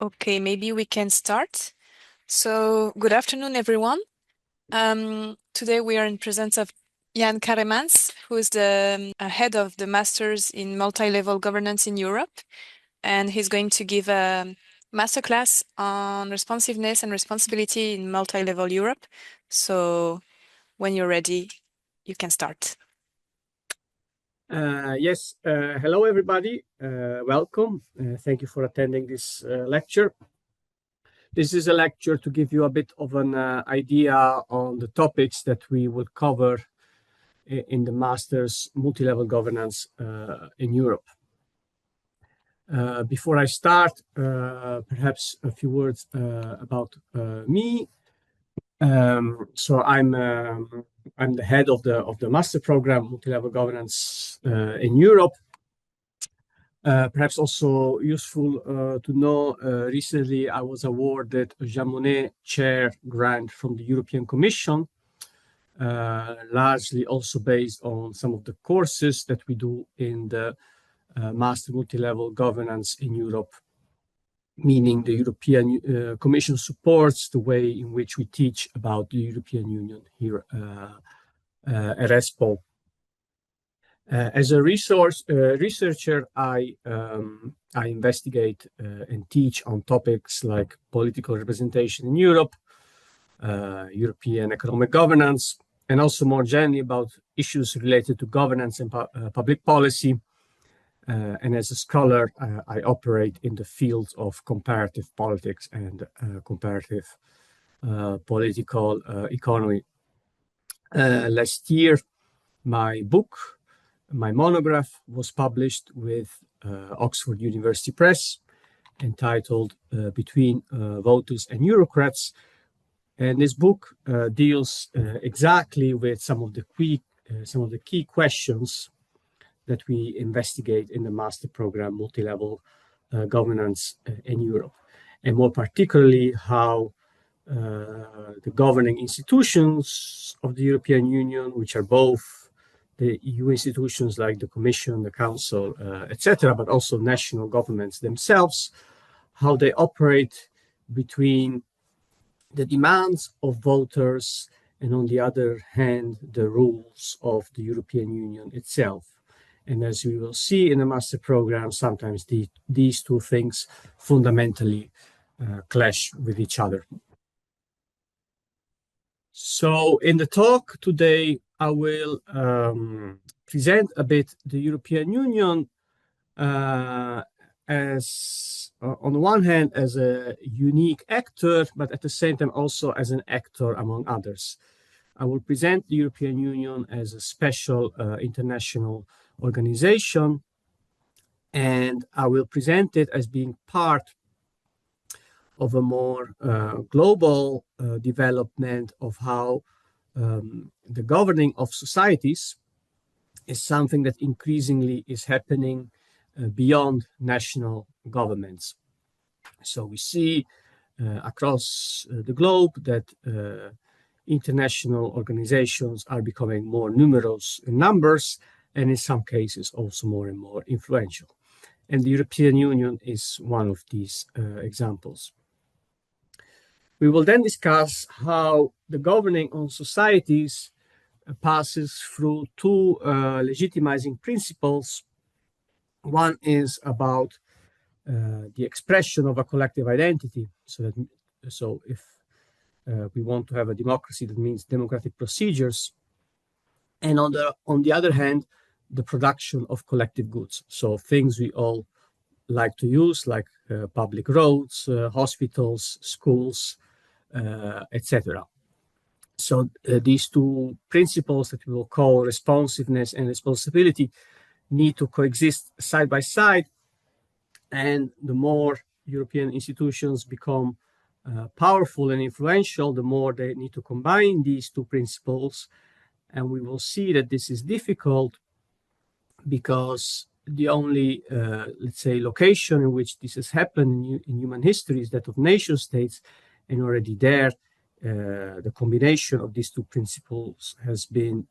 Okay, maybe we can start. So, good afternoon, everyone. Today we are in presence of Johannes Karremans, who is the head of the Masters in Multilevel Governance in Europe, and he's going to give a masterclass on responsiveness and responsibility in Multilevel Europe. So, when you're ready, you can start. Yes, hello everybody, welcome. Thank you for attending this lecture. This is a lecture to give you a bit of an idea on the topics that we will cover in the Master's Multilevel Governance in Europe. Before I start, perhaps a few words about me. So I'm the head of the master program Multilevel Governance in Europe. Perhaps also useful to know, recently I was awarded a Jean Monnet Chair grant from the European Commission, largely also based on some of the courses that we do in the Master Multilevel Governance in Europe, meaning the European Commission supports the way in which we teach about the European Union here at ESPOL. As a researcher, I investigate and teach on topics like political representation in Europe, European economic governance, and also more generally about issues related to governance and public policy. And as a scholar, I operate in the fields of comparative politics and comparative political economy. Last year, my monograph was published with Oxford University Press, entitled Between Voters and Eurocrats. And this book deals exactly with some of the key questions that we investigate in the master program Multilevel Governance in Europe, and more particularly how the governing institutions of the European Union, which are both the EU institutions like the Commission, the Council, etc., but also national governments themselves, how they operate between the demands of voters and, on the other hand, the rules of the European Union itself. And as we will see in the master program, sometimes these two things fundamentally clash with each other. So in the talk today, I will present a bit the European Union as, on the one hand, as a unique actor, but at the same time also as an actor among others. I will present the European Union as a special international organization, and I will present it as being part of a more global development of how the governing of societies is something that increasingly is happening beyond national governments. So we see across the globe that international organizations are becoming more numerous in numbers, and in some cases also more and more influential. And the European Union is one of these examples. We will then discuss how the governing on societies passes through two legitimizing principles. One is about the expression of a collective identity. So if we want to have a democracy, that means democratic procedures. And on the other hand, the production of collective goods. So things we all like to use, like public roads, hospitals, schools, etc. So these two principles that we will call responsiveness and responsibility need to coexist side by side. And the more European institutions become powerful and influential, the more they need to combine these two principles. And we will see that this is difficult because the only, let's say, location in which this has happened in human history is that of nation states. And already there, the combination of these two principles has been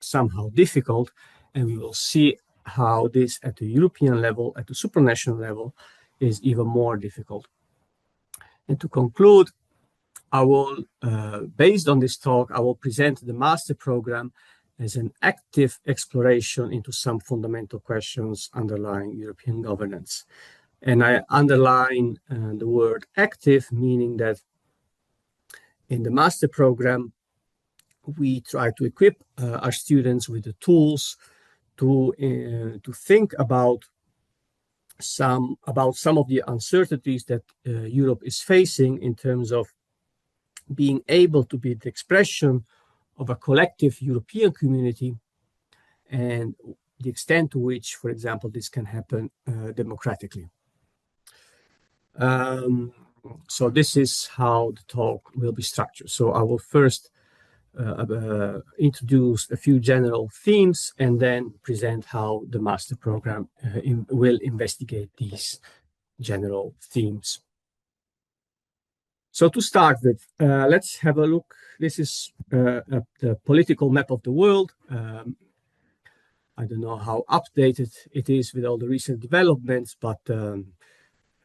somehow difficult. And we will see how this at the European level, at the supranational level, is even more difficult. And to conclude, I will, based on this talk, I will present the master program as an active exploration into some fundamental questions underlying European governance. And I underline the word active, meaning that in the master program, we try to equip our students with the tools to think about some of the uncertainties that Europe is facing in terms of being able to be the expression of a collective European community and the extent to which, for example, this can happen democratically. So this is how the talk will be structured. So I will first introduce a few general themes and then present how the master program will investigate these general themes. So to start with, let's have a look. This is the political map of the world. I don't know how updated it is with all the recent developments, but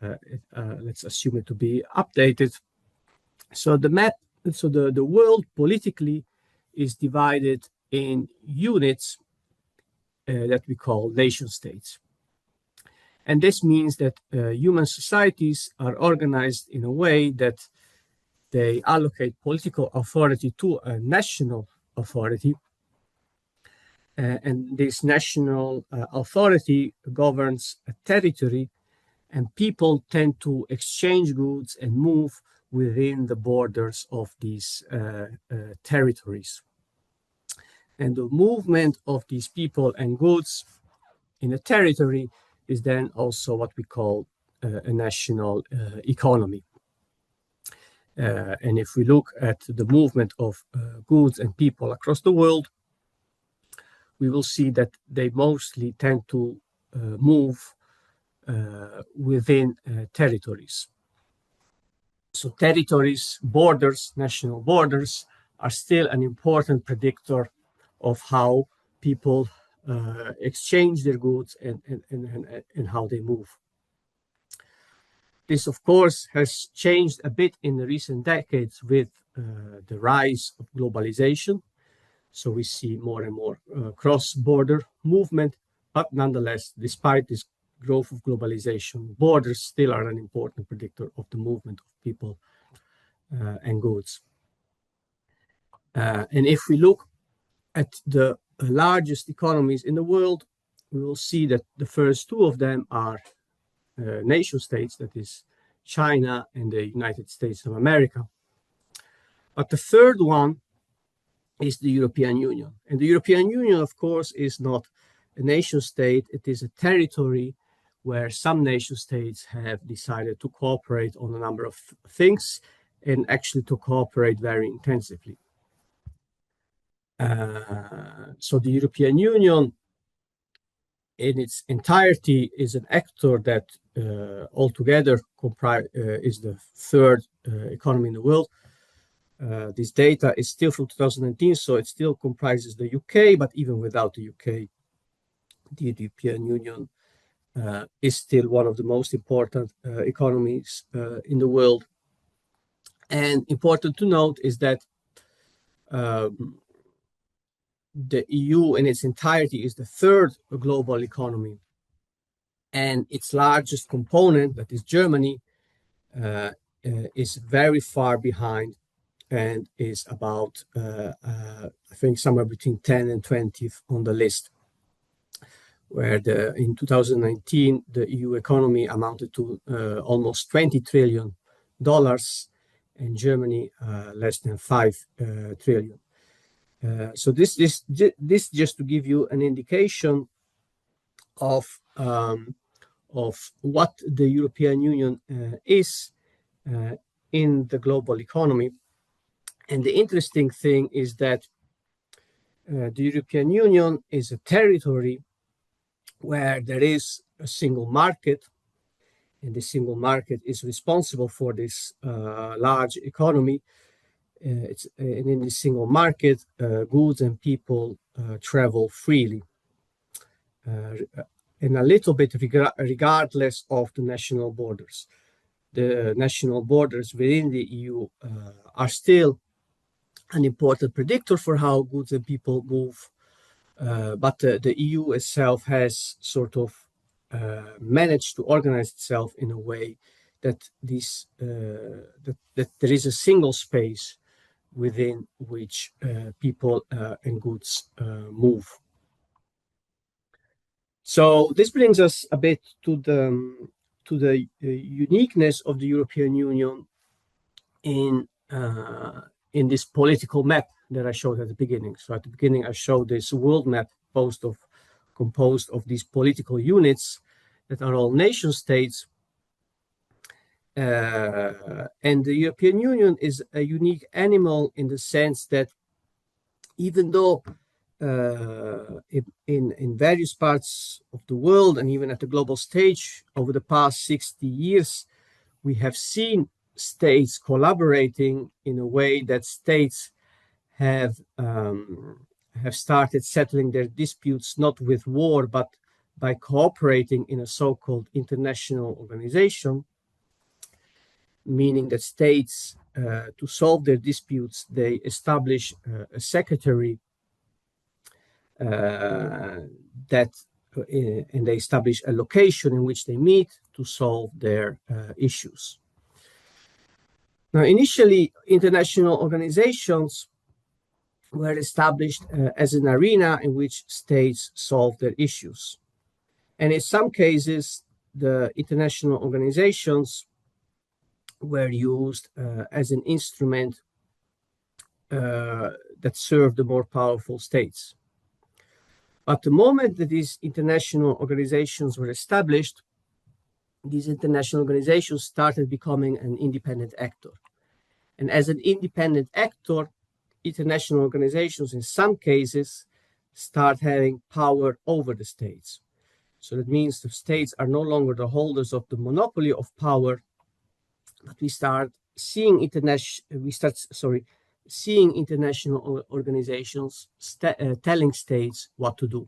let's assume it to be updated. So the map, so the world politically is divided in units that we call nation states. And this means that human societies are organized in a way that they allocate political authority to a national authority. And this national authority governs a territory, and people tend to exchange goods and move within the borders of these territories. And the movement of these people and goods in a territory is then also what we call a national economy. And if we look at the movement of goods and people across the world, we will see that they mostly tend to move within territories. So territories, borders, national borders are still an important predictor of how people exchange their goods and how they move. This, of course, has changed a bit in the recent decades with the rise of globalization. So we see more and more cross-border movement, but nonetheless, despite this growth of globalization, borders still are an important predictor of the movement of people and goods. And if we look at the largest economies in the world, we will see that the first two of them are nation states, that is China and the United States of America. But the third one is the European Union. And the European Union, of course, is not a nation state. It is a territory where some nation states have decided to cooperate on a number of things and actually to cooperate very intensively. So the European Union in its entirety is an actor that altogether is the third economy in the world. This data is still from 2019, so it still comprises the UK, but even without the UK, the European Union is still one of the most important economies in the world. And important to note is that the EU in its entirety is the third global economy, and its largest component, that is Germany, is very far behind and is about, I think, somewhere between 10 and 20 on the list, where in 2019, the EU economy amounted to almost $20 trillion, and Germany less than $5 trillion. So this just to give you an indication of what the European Union is in the global economy. And the interesting thing is that the European Union is a territory where there is a single market, and the single market is responsible for this large economy. And in this single market, goods and people travel freely. and a little bit regardless of the national borders. The national borders within the EU are still an important predictor for how goods and people move, but the EU itself has sort of managed to organize itself in a way that that there is a single space within which people and goods move. So this brings us a bit to the uniqueness of the European Union in this political map that I showed at the beginning. So at the beginning, I showed this world map composed of these political units that are all nation states. And the European Union is a unique animal in the sense that even though in various parts of the world and even at the global stage over the past 60 years, we have seen states collaborating in a way that states have started settling their disputes not with war but by cooperating in a so-called international organization, meaning that states to solve their disputes they establish a secretary that and they establish a location in which they meet to solve their issues. Now, initially, international organizations were established as an arena in which states solve their issues. And in some cases, the international organizations were used as an instrument that served the more powerful states. But the moment that these international organizations were established, these international organizations started becoming an independent actor. And as an independent actor, international organizations in some cases start having power over the states. So that means the states are no longer the holders of the monopoly of power, but we start seeing international organizations telling states what to do.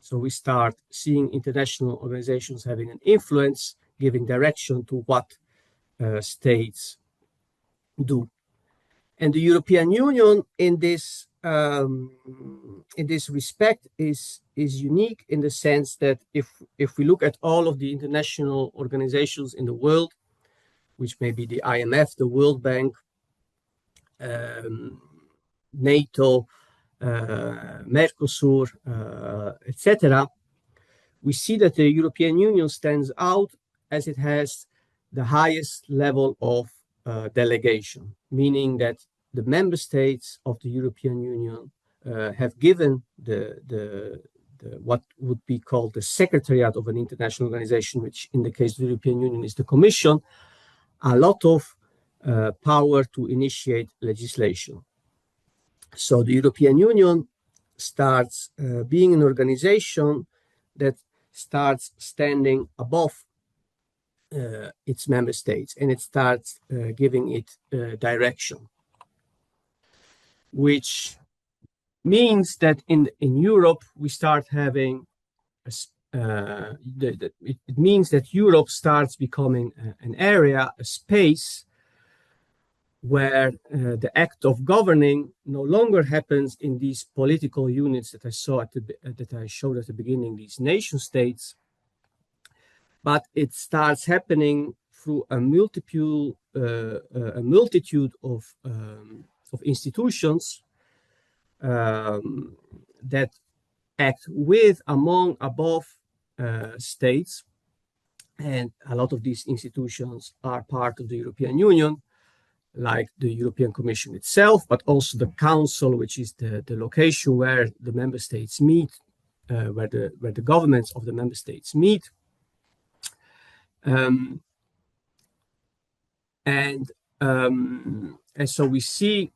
So we start seeing international organizations having an influence, giving direction to what states do. And the European Union in this respect is unique in the sense that if we look at all of the international organizations in the world, which may be the IMF, the World Bank, NATO, Mercosur, etc., we see that the European Union stands out as it has the highest level of delegation, meaning that the member states of the European Union have given the what would be called the secretariat of an international organization, which in the case of the European Union is the Commission, a lot of power to initiate legislation. So the European Union starts being an organization that starts standing above its member states, and it starts giving it direction, which means that in Europe we start having it means that Europe starts becoming an area, a space where the act of governing no longer happens in these political units that I showed at the beginning, these nation states, but it starts happening through a multitude of institutions that act with, among, above states, and a lot of these institutions are part of the European Union, like the European Commission itself, but also the Council, which is the location where the member states meet, where the governments of the member states meet. And so we see,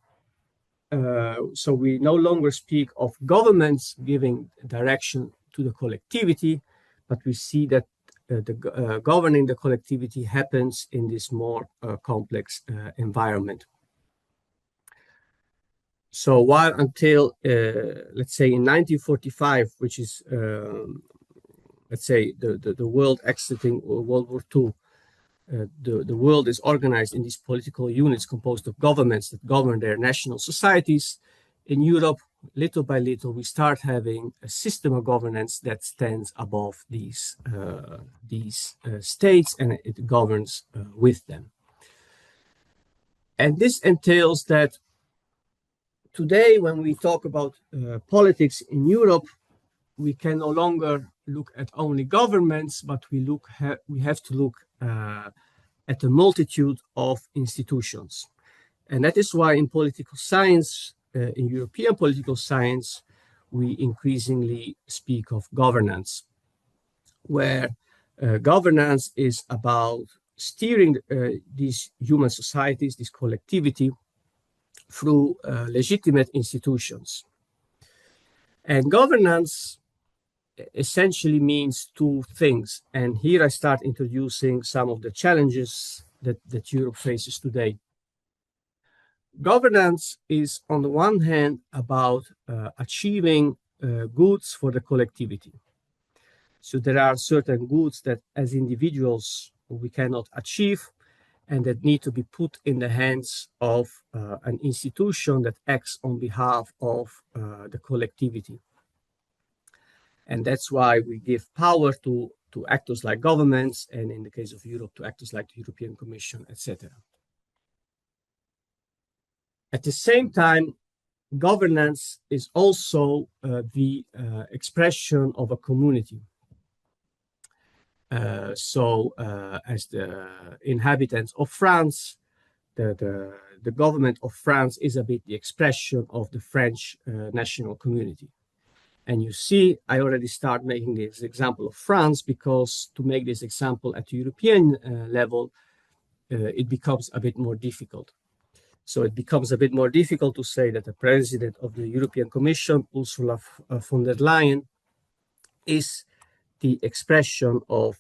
so we no longer speak of governments giving direction to the collectivity, but we see that governing the collectivity happens in this more complex environment. So while until, let's say in 1945, which is let's say, the world exiting World War II. The world is organized in these political units composed of governments that govern their national societies. In Europe, little by little, we start having a system of governance that stands above these states, and it governs with them. And this entails that today, when we talk about politics in Europe, we can no longer look at only governments, but we have to look at a multitude of institutions. And that is why in political science, in European political science, we increasingly speak of governance, where governance is about steering these human societies, this collectivity, through legitimate institutions. And governance essentially means two things. And here I start introducing some of the challenges that Europe faces today. Governance is, on the one hand, about achieving goods for the collectivity. So there are certain goods that as individuals we cannot achieve and that need to be put in the hands of an institution that acts on behalf of the collectivity. And that's why we give power to actors like governments, and in the case of Europe, to actors like the European Commission, etc. At the same time, governance is also the expression of a community. As the inhabitants of France, the government of France is a bit the expression of the French national community. And you see, I already start making this example of France because to make this example at the European level, it becomes a bit more difficult. So it becomes a bit more difficult to say that the president of the European Commission, Ursula von der Leyen, is the expression of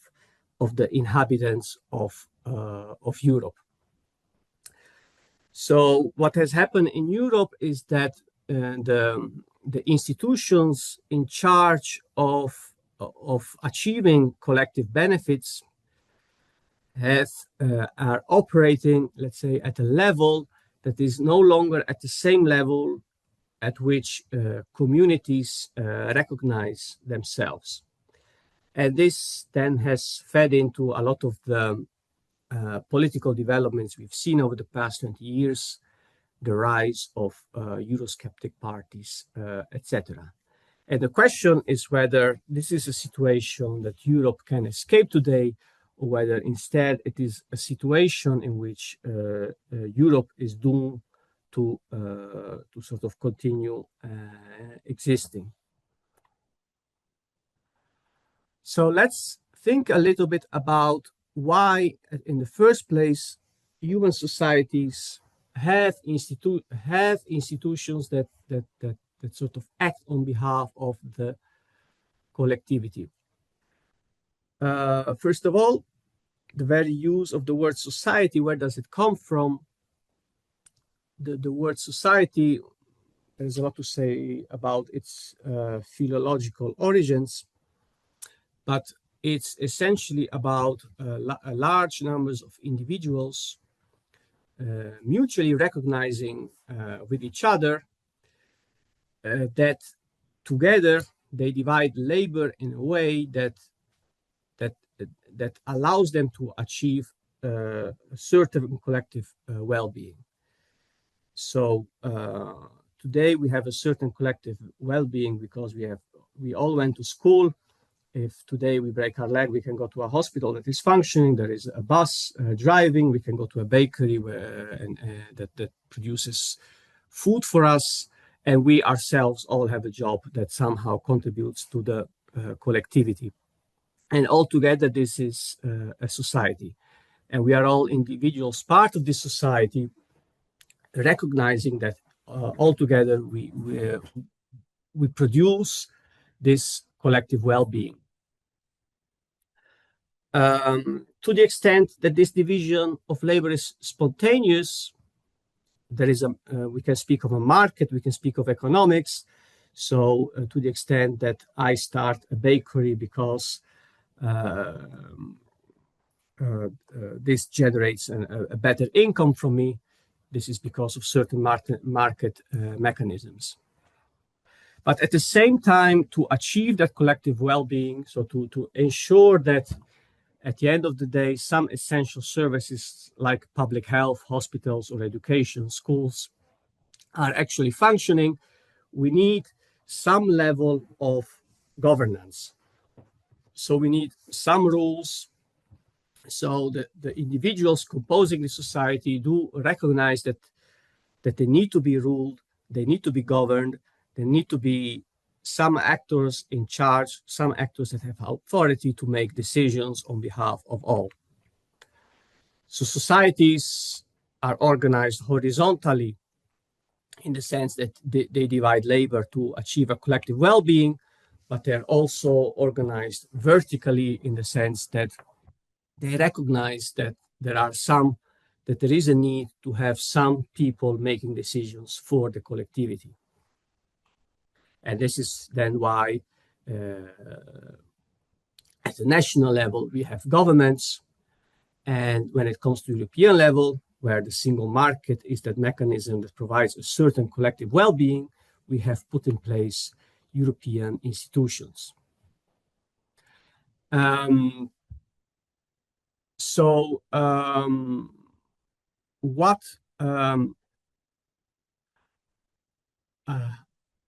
the inhabitants of Europe. So what has happened in Europe is that the institutions in charge of achieving collective benefits are operating, let's say, at a level that is no longer at the same level at which communities recognize themselves. And this then has fed into a lot of the political developments we've seen over the past 20 years, the rise of Eurosceptic parties, etc. And the question is whether this is a situation that Europe can escape today, or whether instead it is a situation in which Europe is doomed to sort of continue existing. So let's think a little bit about why, in the first place, human societies have institutions that sort of act on behalf of the collectivity. First of all, the very use of the word society, where does it come from? The word society, there's a lot to say about its philological origins, but it's essentially about large numbers of individuals mutually recognizing with each other that together they divide labor in a way that allows them to achieve a certain collective well-being. So today we have a certain collective well-being because we all went to school. If today we break our leg, we can go to a hospital that is functioning. There is a bus driving. We can go to a bakery that produces food for us. And we ourselves all have a job that somehow contributes to the collectivity. And altogether, this is a society. And we are all individuals, part of this society, recognizing that altogether we produce this collective well-being. To the extent that this division of labor is spontaneous, there is we can speak of a market, we can speak of economics. So to the extent that I start a bakery because this generates a better income from me. This is because of certain market mechanisms. But at the same time, to achieve that collective well-being, so to ensure that at the end of the day, some essential services like public health, hospitals, or education, schools are actually functioning, we need some level of governance. So we need some rules. So the individuals composing the society do recognize that they need to be ruled, they need to be governed, there need to be some actors in charge, some actors that have authority to make decisions on behalf of all. So societies are organized horizontally in the sense that they divide labor to achieve a collective well-being, but they're also organized vertically in the sense that they recognize that there is a need to have some people making decisions for the collectivity. And this is then why at the national level, we have governments. And when it comes to European level, where the single market is that mechanism that provides a certain collective well-being, we have put in place European institutions.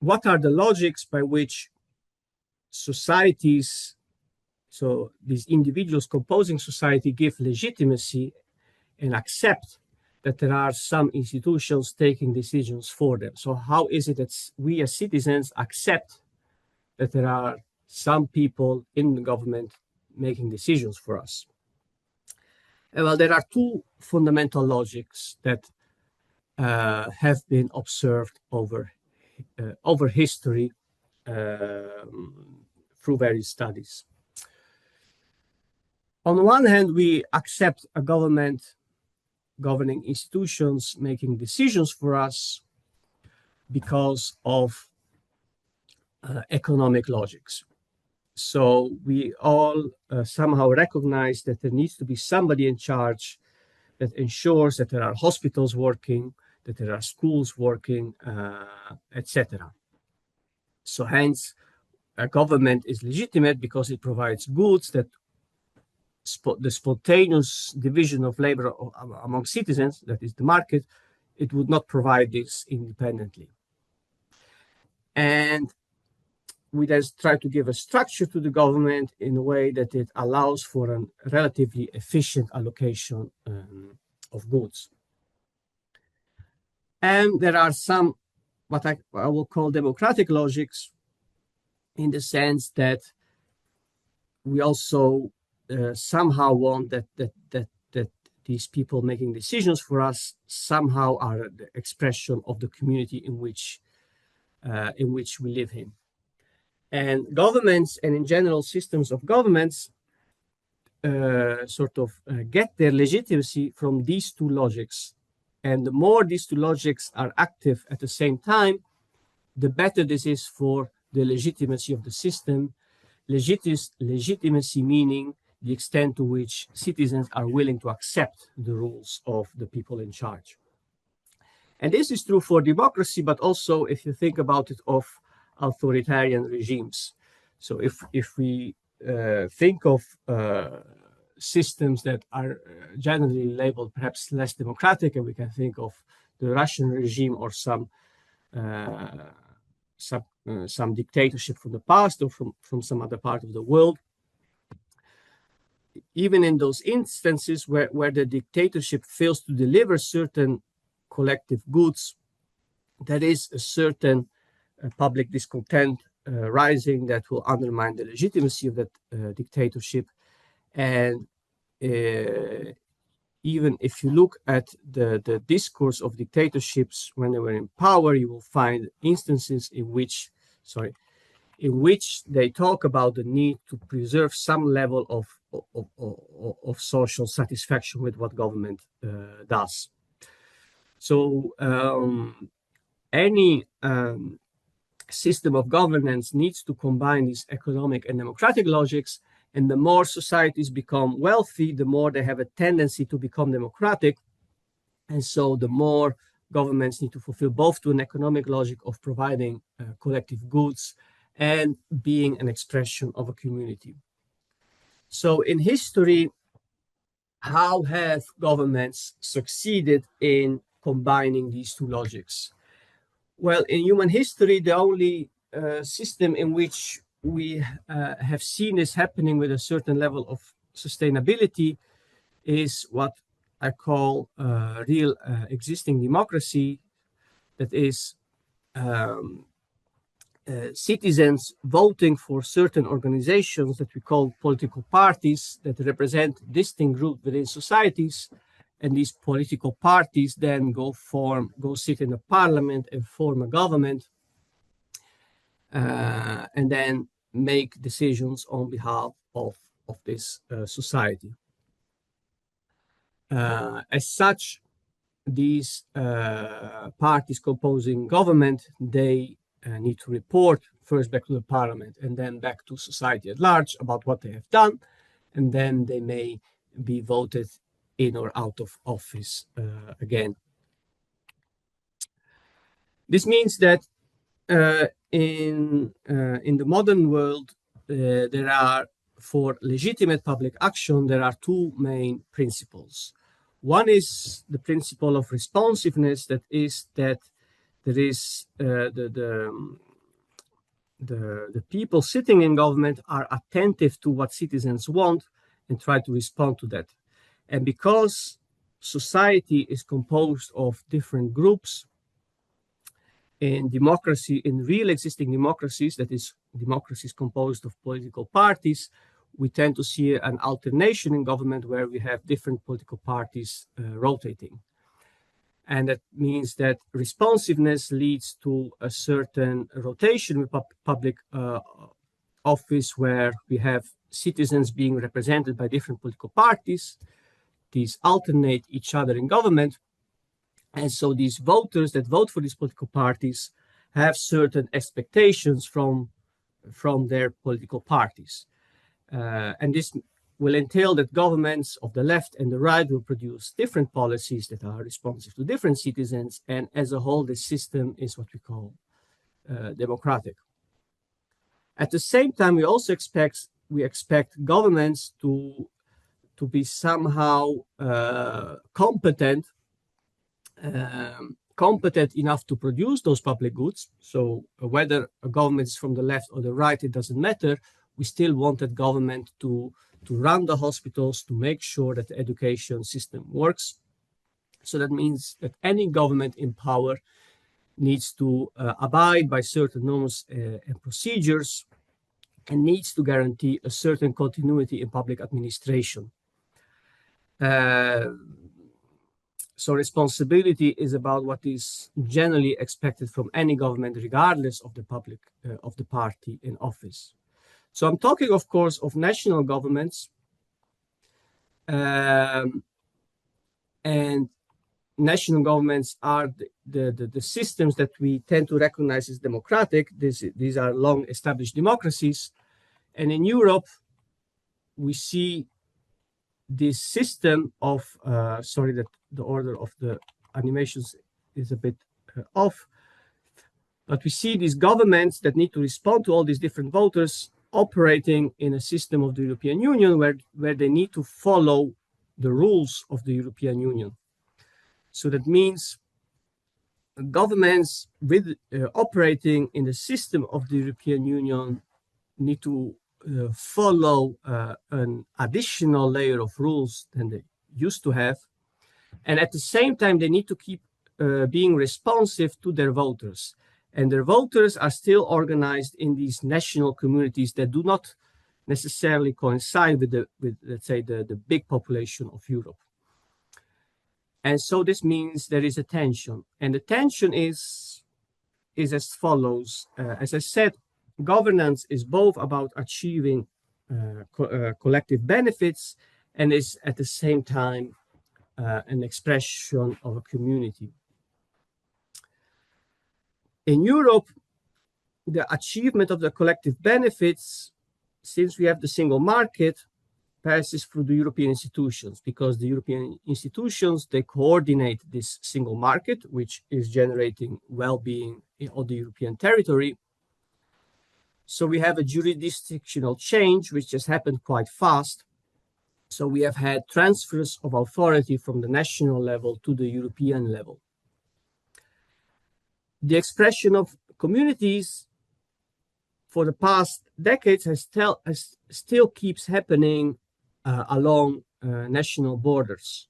What are the logics by which societies, so these individuals composing society, give legitimacy and accept that there are some institutions taking decisions for them? So how is it that we as citizens accept that there are some people in the government making decisions for us? Well, there are two fundamental logics that have been observed over history through various studies. On the one hand, we accept a government governing institutions making decisions for us because of economic logics. So we all somehow recognize that there needs to be somebody in charge that ensures that there are hospitals working, that there are schools working, etc. So hence, a government is legitimate because it provides goods that the spontaneous division of labor among citizens, that is the market, it would not provide this independently. And we then try to give a structure to the government in a way that it allows for a relatively efficient allocation of goods. And there are some, what I will call democratic logics, in the sense that we also somehow want that these people making decisions for us somehow are the expression of the community in which we live in. And governments, and in general systems of governments, get their legitimacy from these two logics. And the more these two logics are active at the same time, the better this is for the legitimacy of the system. Legitimacy meaning the extent to which citizens are willing to accept the rules of the people in charge. And this is true for democracy, but also if you think about it of authoritarian regimes. So if we think of systems that are generally labeled perhaps less democratic, and we can think of the Russian regime or some dictatorship from the past or from some other part of the world. Even in those instances where the dictatorship fails to deliver certain collective goods, there is a certain public discontent rising that will undermine the legitimacy of that dictatorship. And even if you look at the discourse of dictatorships when they were in power, you will find instances in which they talk about the need to preserve some level of social satisfaction with what government does. So any system of governance needs to combine these economic and democratic logics, And the more societies become wealthy, the more they have a tendency to become democratic. And so the more governments need to fulfill both to an economic logic of providing collective goods and being an expression of a community. So in history, how have governments succeeded in combining these two logics? Well, in human history, the only system in which we have seen this happening with a certain level of sustainability is what I call real existing democracy, that is citizens voting for certain organizations that we call political parties that represent distinct groups within societies. And these political parties then go sit in a parliament and form a government, and then make decisions on behalf of this society. As such, these parties composing government, they need to report first back to the parliament and then back to society at large about what they have done, and then they may be voted in or out of office again. This means that in the modern world, there are, for legitimate public action, there are two main principles. One is the principle of responsiveness, that is that there is the people sitting in government are attentive to what citizens want and try to respond to that. And because society is composed of different groups, in democracy, in real existing democracies, that is, democracies composed of political parties, we tend to see an alternation in government where we have different political parties rotating. And that means that responsiveness leads to a certain rotation with public office where we have citizens being represented by different political parties. These alternate each other in government. And so these voters that vote for these political parties have certain expectations from their political parties. And this will entail that governments of the left and the right will produce different policies that are responsive to different citizens. And as a whole, this system is what we call democratic. At the same time, we also expect governments to be somehow competent enough to produce those public goods. So whether a government is from the left or the right, it doesn't matter. We still want that government to run the hospitals, to make sure that the education system works. So that means that any government in power needs to abide by certain norms and procedures, and needs to guarantee a certain continuity in public administration. So responsibility is about what is generally expected from any government, regardless of the party in office. So I'm talking, of course, of national governments, and national governments are the systems that we tend to recognize as democratic. These are long-established democracies, and in Europe, we see this system of sorry that the order of the animations is a bit off, but we see these governments that need to respond to all these different voters operating in a system of the European Union where they need to follow the rules of the European Union. So that means governments operating in the system of the European Union need to follow an additional layer of rules than they used to have. And at the same time, they need to keep being responsive to their voters. And their voters are still organized in these national communities that do not necessarily coincide with let's say, the big population of Europe. And so this means there is a tension. And the tension is as follows. As I said, governance is both about achieving collective benefits and is at the same time an expression of a community. In Europe, the achievement of the collective benefits since we have the single market, passes through the European institutions, because the European institutions, they coordinate this single market, which is generating well-being on the European territory. So we have a jurisdictional change, which has happened quite fast. So we have had transfers of authority from the national level to the European level. The expression of communities for the past decades still keeps happening along national borders.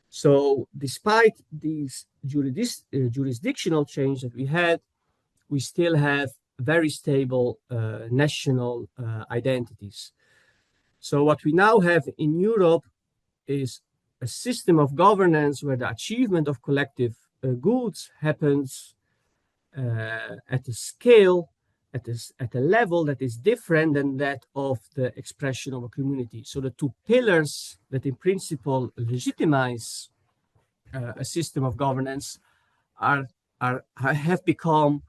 So despite these jurisdictional change that we had, we still have very stable national identities. So what we now have in Europe is a system of governance where the achievement of collective goods happens at a scale, at a level that is different than that of the expression of a community. So the two pillars that in principle legitimize a system of governance have become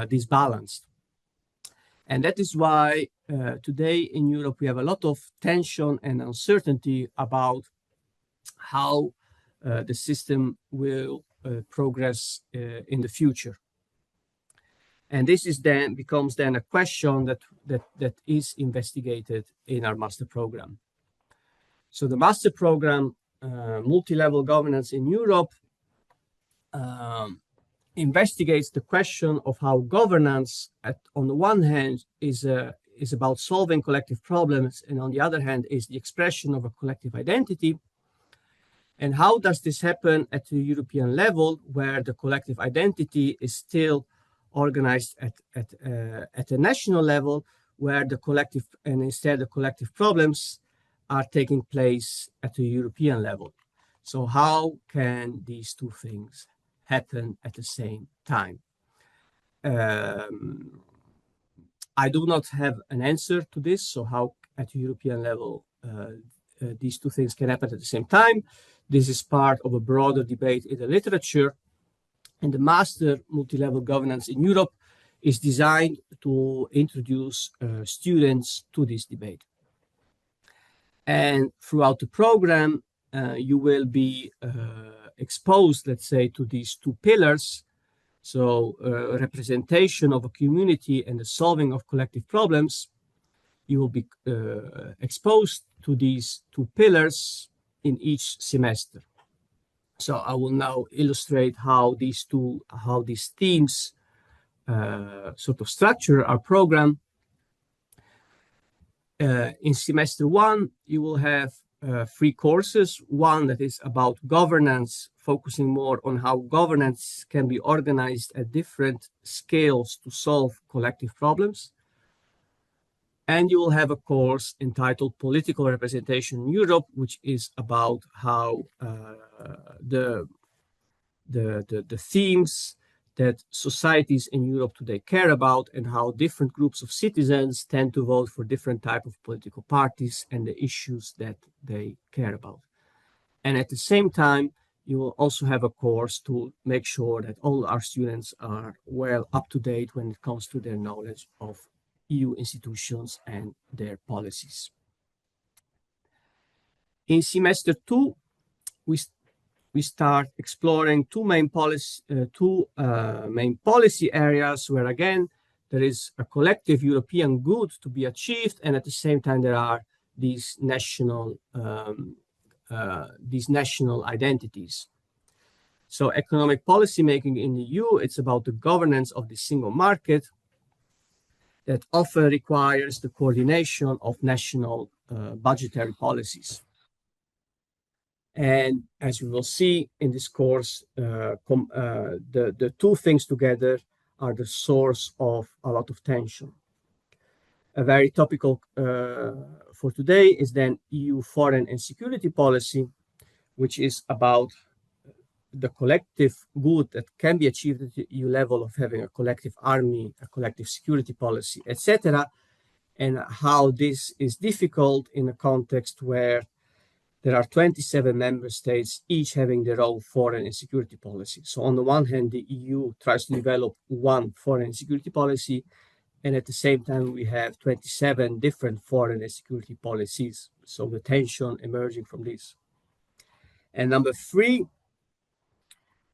disbalanced. And that is why today in Europe we have a lot of tension and uncertainty about how the system will progress in the future. And this is becomes then a question that is investigated in our master program. So the master program, Multilevel Governance in Europe, investigates the question of how governance, on the one hand, is about solving collective problems, and on the other hand, is the expression of a collective identity. And how does this happen at the European level, where the collective identity is still organized at a national level, where the collective and instead the collective problems are taking place at the European level? So how can these two things happen at the same time? I do not have an answer to this. So how at the European level these two things can happen at the same time? This is part of a broader debate in the literature. And the Master Multilevel Governance in Europe is designed to introduce students to this debate. And throughout the program, you will be exposed, let's say, to these two pillars. So representation of a community and the solving of collective problems. You will be exposed to these two pillars in each semester. So I will now illustrate how these themes sort of structure our program. In semester one, you will have 3 courses. One that is about governance, focusing more on how governance can be organized at different scales to solve collective problems. And you will have a course entitled Political Representation in Europe, which is about how the themes that societies in Europe today care about, and how different groups of citizens tend to vote for different types of political parties and the issues that they care about. And at the same time, you will also have a course to make sure that all our students are well up to date when it comes to their knowledge of EU institutions and their policies. In semester 2, we start exploring two main policy areas where, again, there is a collective European good to be achieved, and at the same time there are these national identities. So economic policy making in the EU, it's about the governance of the single market that often requires the coordination of national budgetary policies. And as we will see in this course, the two things together are the source of a lot of tension. A very topical for today is then EU foreign and security policy, which is about the collective good that can be achieved at the EU level of having a collective army, a collective security policy, etc., and how this is difficult in a context where there are 27 member states, each having their own foreign and security policy. So on the one hand, the EU tries to develop one foreign and security policy, And at the same time, we have 27 different foreign and security policies. So the tension emerging from this. And number three,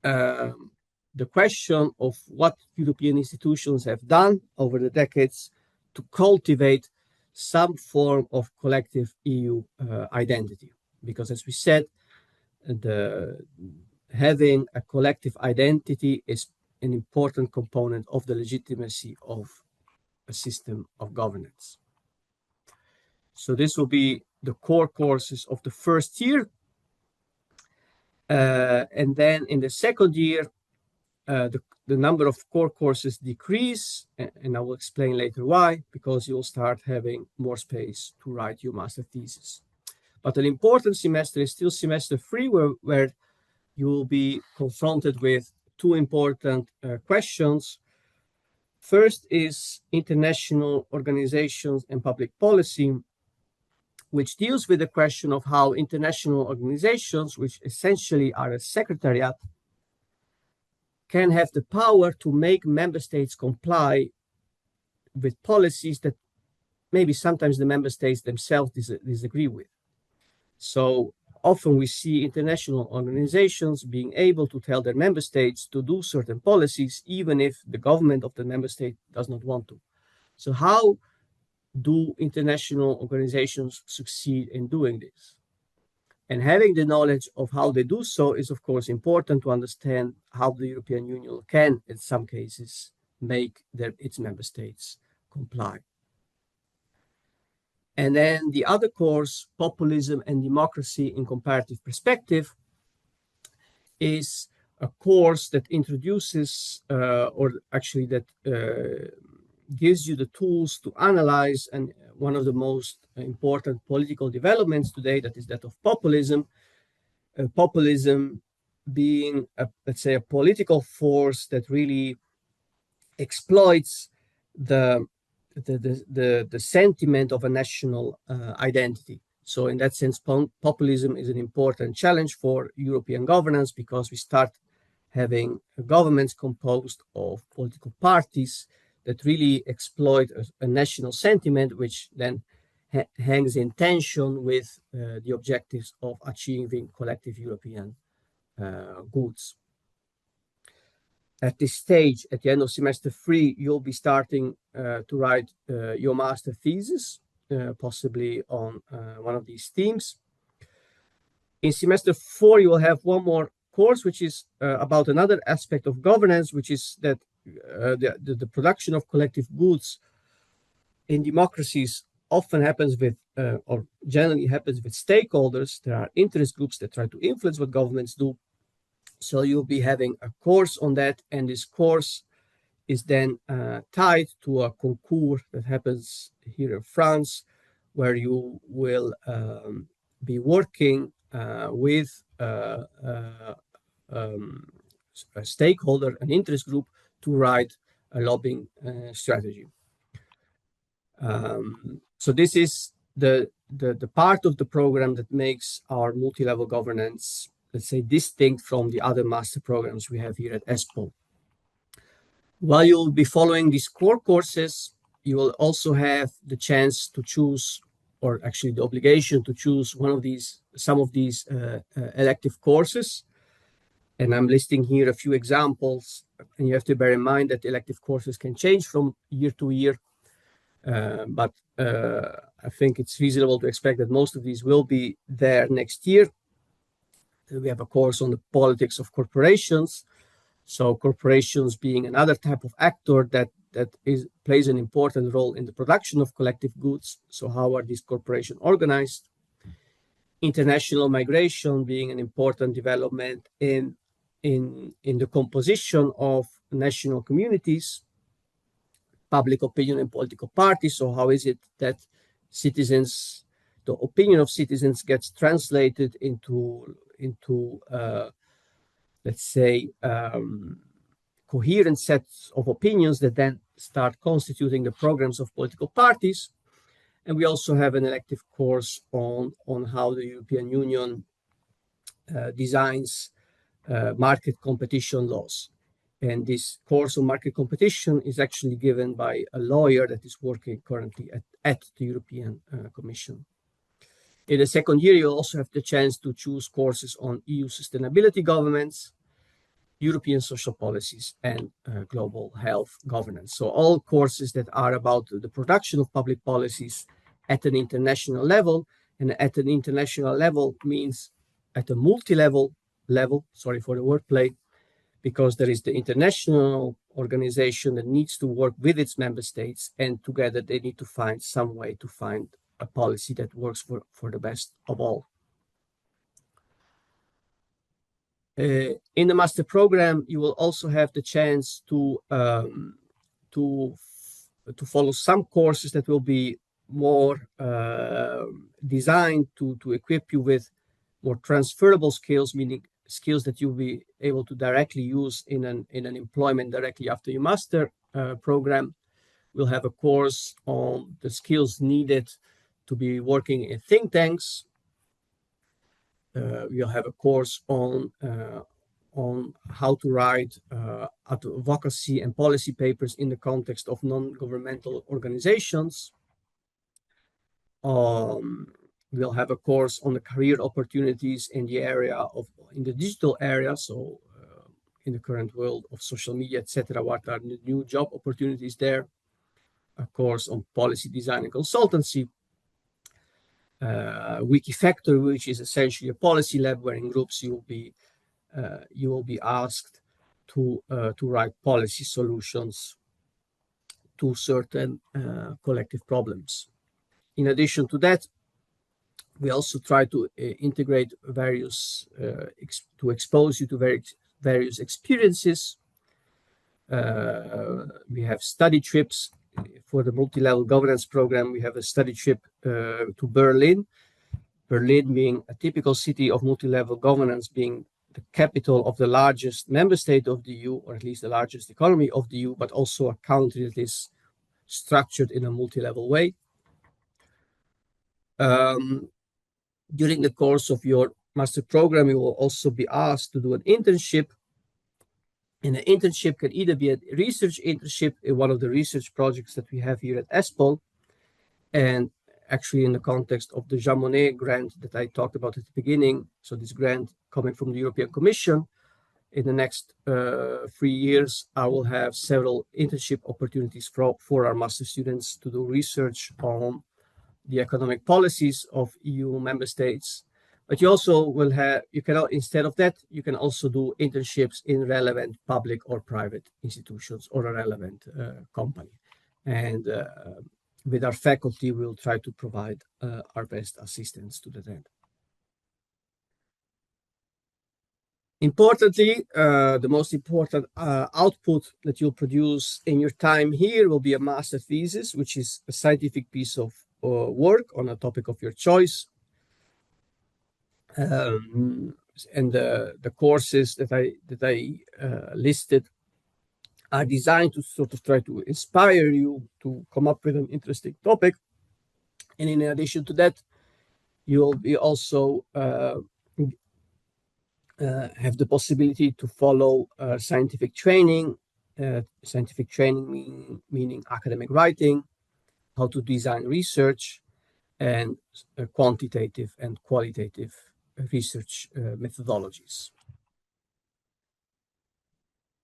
the question of what European institutions have done over the decades to cultivate some form of collective EU identity. Because as we said, having a collective identity is an important component of the legitimacy of a system of governance. So this will be the core courses of the first year. And then in the second year, the number of core courses decrease, and I will explain later why, because you'll start having more space to write your master thesis. But an important semester is still semester 3, where you will be confronted with two important questions. First is international organizations and public policy, which deals with the question of how international organizations, which essentially are a secretariat, can have the power to make member states comply with policies that maybe sometimes the member states themselves disagree with. So often we see international organizations being able to tell their member states to do certain policies, even if the government of the member state does not want to. So how do international organizations succeed in doing this? And having the knowledge of how they do so is, of course, important to understand how the European Union can, in some cases, make its member states comply. And then the other course, Populism and Democracy in Comparative Perspective, is a course that introduces, gives you the tools to analyze and one of the most important political developments today, that is that of populism. Populism being, let's say, a political force that really exploits the sentiment of a national identity. So in that sense, populism is an important challenge for European governance, because we start having governments composed of political parties that really exploit a national sentiment, which then hangs in tension with the objectives of achieving collective European goods. At this stage, at the end of semester 3, you'll be starting to write your master thesis, possibly on one of these themes. In semester 4, you will have one more course, which is about another aspect of governance, which is that the production of collective goods in democracies often happens with, or generally happens with stakeholders. There are interest groups that try to influence what governments do. So you'll be having a course on that, and this course is then tied to a concours that happens here in France, where you will be working with a stakeholder, an interest group, to write a lobbying strategy. So this is the part of the program that makes our multi-level governance, let's say, distinct from the other master programs we have here at ESPOL. While you'll be following these core courses, you will also have the chance to choose, or actually the obligation to choose some of these elective courses. And I'm listing here a few examples, and you have to bear in mind that elective courses can change from year to year. But I think it's reasonable to expect that most of these will be there next year. We have a course on the politics of corporations. So corporations being another type of actor that plays an important role in the production of collective goods. So how are these corporations organized? International migration being an important development in the composition of national communities. Public opinion and political parties. So how is it that the opinion of citizens gets translated into let's say, coherent sets of opinions that then start constituting the programs of political parties. And we also have an elective course on how the European Union designs market competition laws. And this course on market competition is actually given by a lawyer that is working currently at the European Commission. In the second year, you'll also have the chance to choose courses on EU sustainability governance, European social policies, and global health governance. So all courses that are about the production of public policies at an international level. And at an international level means at a multi-level level, sorry for the wordplay, because there is the international organization that needs to work with its member states, and together they need to find some way to find a policy that works for the best of all. In the master program, you will also have the chance to follow some courses that will be more designed to equip you with more transferable skills, meaning skills that you'll be able to directly use in an employment directly after your master program. We'll have a course on the skills needed to be working in think tanks. We'll have a course on how to write advocacy and policy papers in the context of non-governmental organizations. We'll have a course on the career opportunities in the digital area. So in the current world of social media, etc., what are the new job opportunities there? A course on policy design and consultancy. Wikifactor, which is essentially a policy lab where in groups you will be asked to write policy solutions to certain collective problems. In addition to that, we also try to integrate to expose you to various experiences. We have study trips for the multi-level governance program. We have a study trip to Berlin. Berlin being a typical city of multi-level governance, being the capital of the largest member state of the EU, or at least the largest economy of the EU, but also a country that is structured in a multi-level way. During the course of your master program, you will also be asked to do an internship. And an internship can either be a research internship in one of the research projects that we have here at ESPOL, and actually in the context of the Jean Monnet grant that I talked about at the beginning. So this grant coming from the European Commission. In the next 3 years, I will have several internship opportunities for our master students to do research on the economic policies of EU member states. But you also will have, instead of that, you can also do internships in relevant public or private institutions or a relevant company. And with our faculty, we'll try to provide our best assistance to that end. Importantly, the most important output that you'll produce in your time here will be a master thesis, which is a scientific piece of work on a topic of your choice. And the courses that I listed are designed to sort of try to inspire you to come up with an interesting topic. And in addition to that, you'll be also have the possibility to follow scientific training. Scientific training meaning academic writing, how to design research, and quantitative and qualitative research methodologies.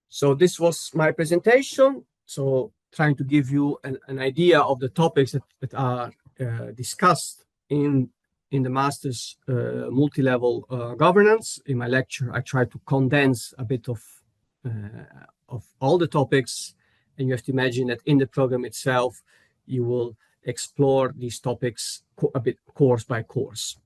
So this was my presentation. So trying to give you an idea of the topics that are discussed in the master's multi-level governance. In my lecture, I try to condense a bit of all the topics, and you have to imagine that in the program itself, you will explore these topics a bit course by course.